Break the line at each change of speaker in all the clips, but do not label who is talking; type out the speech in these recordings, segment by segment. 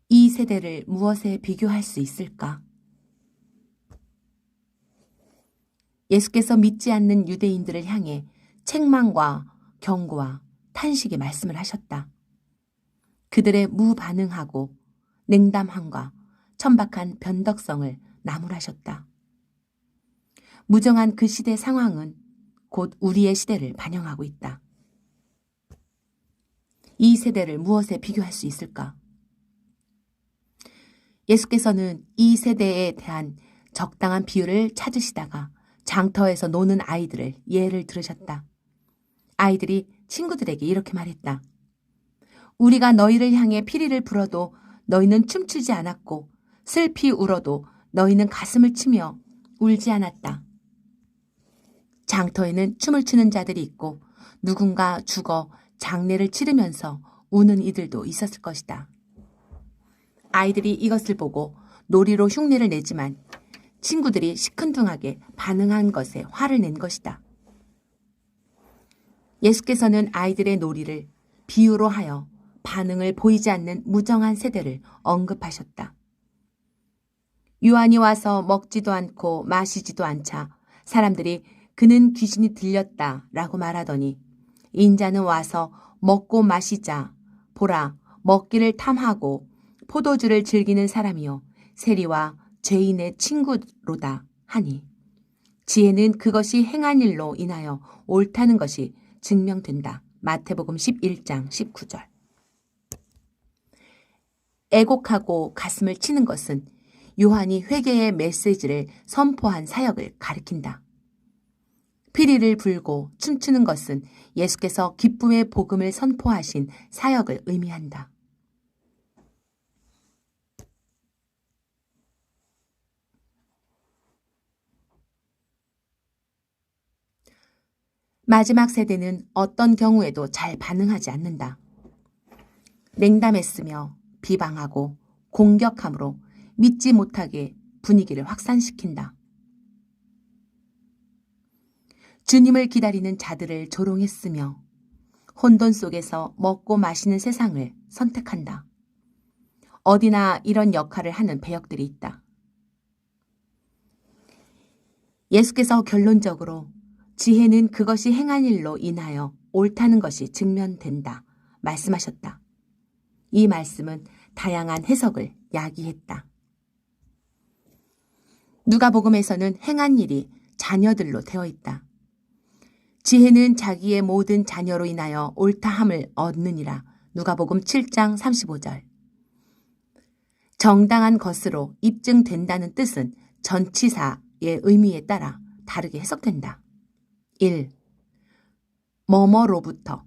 이 세대를 무엇에 비교할 수 있을까? 예수께서 믿지 않는 유대인들을 향해 책망과 경고와 탄식의 말씀을 하셨다. 그들의 무반응하고 냉담함과 천박한 변덕성을 나무라셨다. 무정한 그 시대 상황은 곧 우리의 시대를 반영하고 있다. 이 세대를 무엇에 비교할 수 있을까? 예수께서는 이 세대에 대한 적당한 비유를 찾으시다가 장터에서 노는 아이들을 예를 들으셨다. 아이들이 친구들에게 이렇게 말했다. 우리가 너희를 향해 피리를 불어도 너희는 춤추지 않았고 슬피 울어도 너희는 가슴을 치며 울지 않았다. 장터에는 춤을 추는 자들이 있고 누군가 죽어 장례를 치르면서 우는 이들도 있었을 것이다. 아이들이 이것을 보고 놀이로 흉내를 내지만 친구들이 시큰둥하게 반응한 것에 화를 낸 것이다. 예수께서는 아이들의 놀이를 비유로 하여 반응을 보이지 않는 무정한 세대를 언급하셨다. 요한이 와서 먹지도 않고 마시지도 않자 사람들이 그는 귀신이 들렸다라고 말하더니 인자는 와서 먹고 마시자 보라 먹기를 탐하고 포도주를 즐기는 사람이요 세리와 죄인의 친구로다 하니 지혜는 그것이 행한 일로 인하여 옳다는 것이 증명된다. 마태복음 11장 19절. 애곡하고 가슴을 치는 것은 요한이 회개의 메시지를 선포한 사역을 가리킨다. 피리를 불고 춤추는 것은 예수께서 기쁨의 복음을 선포하신 사역을 의미한다. 마지막 세대는 어떤 경우에도 잘 반응하지 않는다. 냉담했으며 비방하고 공격함으로 믿지 못하게 분위기를 확산시킨다. 주님을 기다리는 자들을 조롱했으며 혼돈 속에서 먹고 마시는 세상을 선택한다. 어디나 이런 역할을 하는 배역들이 있다. 예수께서 결론적으로 지혜는 그것이 행한 일로 인하여 옳다는 것이 증명된다 말씀하셨다. 이 말씀은 다양한 해석을 야기했다. 누가복음에서는 행한 일이 자녀들로 되어 있다. 지혜는 자기의 모든 자녀로 인하여 옳다함을 얻느니라. 누가복음 7장 35절. 정당한 것으로 입증된다는 뜻은 전치사의 의미에 따라 다르게 해석된다. 1. 뭐뭐로부터,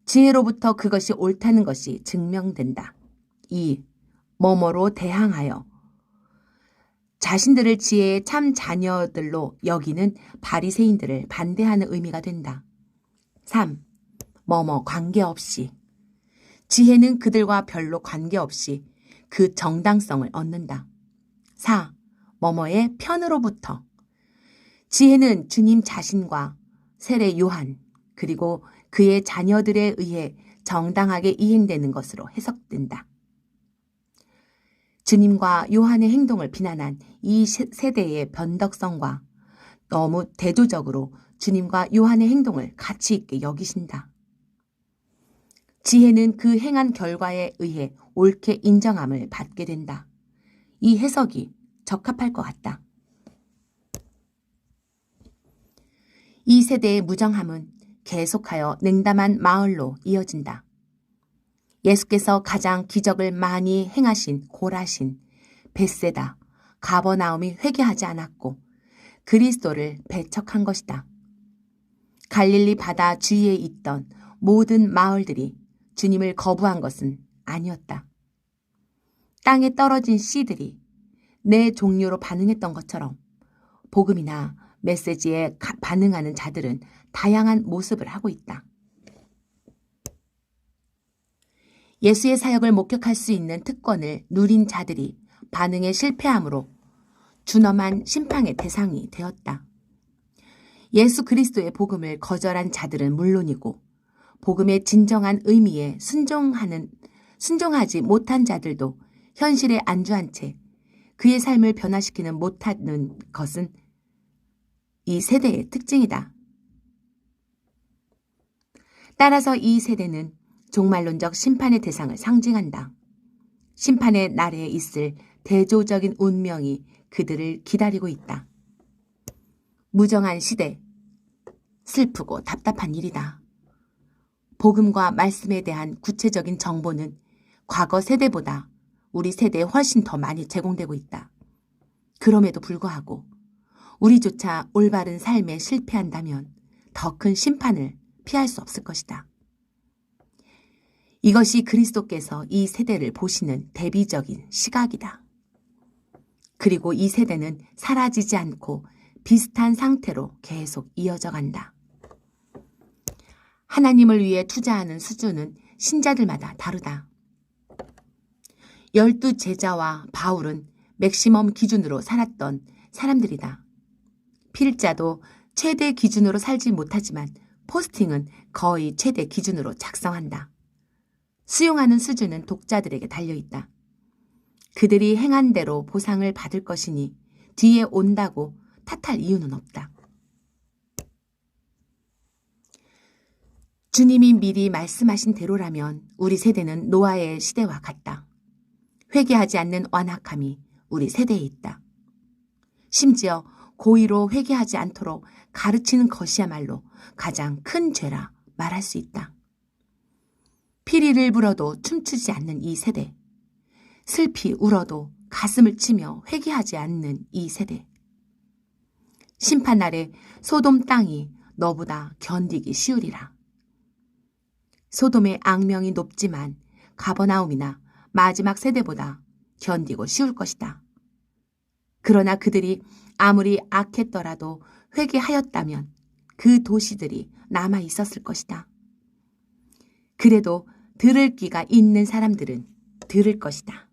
지혜로부터 그것이 옳다는 것이 증명된다. 2. 뭐뭐로 대항하여, 자신들을 지혜의 참 자녀들로 여기는 바리새인들을 반대하는 의미가 된다. 3. 뭐뭐 관계없이, 지혜는 그들과 별로 관계없이 그 정당성을 얻는다. 4. 뭐뭐의 편으로부터, 지혜는 주님 자신과 세례 요한 그리고 그의 자녀들에 의해 정당하게 이행되는 것으로 해석된다. 주님과 요한의 행동을 비난한 이 세대의 변덕성과 너무 대조적으로 주님과 요한의 행동을 가치 있게 여기신다. 지혜는 그 행한 결과에 의해 옳게 인정함을 받게 된다. 이 해석이 적합할 것 같다. 이 세대의 무정함은 계속하여 냉담한 마을로 이어진다. 예수께서 가장 기적을 많이 행하신 고라신, 벳세다, 가버나움이 회개하지 않았고 그리스도를 배척한 것이다. 갈릴리 바다 주위에 있던 모든 마을들이 주님을 거부한 것은 아니었다. 땅에 떨어진 씨들이 내 종류로 반응했던 것처럼 복음이나 메시지에 반응하는 자들은 다양한 모습을 하고 있다. 예수의 사역을 목격할 수 있는 특권을 누린 자들이 반응에 실패함으로 준엄한 심판의 대상이 되었다. 예수 그리스도의 복음을 거절한 자들은 물론이고 복음의 진정한 의미에 순종하지 못한 자들도 현실에 안주한 채 그의 삶을 변화시키는 못하는 것은 이 세대의 특징이다. 따라서 이 세대는 종말론적 심판의 대상을 상징한다. 심판의 날에 있을 대조적인 운명이 그들을 기다리고 있다. 무정한 시대, 슬프고 답답한 일이다. 복음과 말씀에 대한 구체적인 정보는 과거 세대보다 우리 세대에 훨씬 더 많이 제공되고 있다. 그럼에도 불구하고 우리조차 올바른 삶에 실패한다면 더 큰 심판을 피할 수 없을 것이다. 이것이 그리스도께서 이 세대를 보시는 대비적인 시각이다. 그리고 이 세대는 사라지지 않고 비슷한 상태로 계속 이어져 간다. 하나님을 위해 투자하는 수준은 신자들마다 다르다. 12 제자와 바울은 맥시멈 기준으로 살았던 사람들이다. 필자도 최대 기준으로 살지 못하지만 포스팅은 거의 최대 기준으로 작성한다. 수용하는 수준은 독자들에게 달려있다. 그들이 행한 대로 보상을 받을 것이니 뒤에 온다고 탓할 이유는 없다. 주님이 미리 말씀하신 대로라면 우리 세대는 노아의 시대와 같다. 회개하지 않는 완악함이 우리 세대에 있다. 심지어 고의로 회개하지 않도록 가르치는 것이야말로 가장 큰 죄라 말할 수 있다. 피리를 불어도 춤추지 않는 이 세대. 슬피 울어도 가슴을 치며 회개하지 않는 이 세대. 심판날에 소돔 땅이 너보다 견디기 쉬우리라. 소돔의 악명이 높지만 가버나움이나 마지막 세대보다 견디고 쉬울 것이다. 그러나 그들이 아무리 악했더라도 회개하였다면 그 도시들이 남아 있었을 것이다. 그래도 들을 귀가 있는 사람들은 들을 것이다.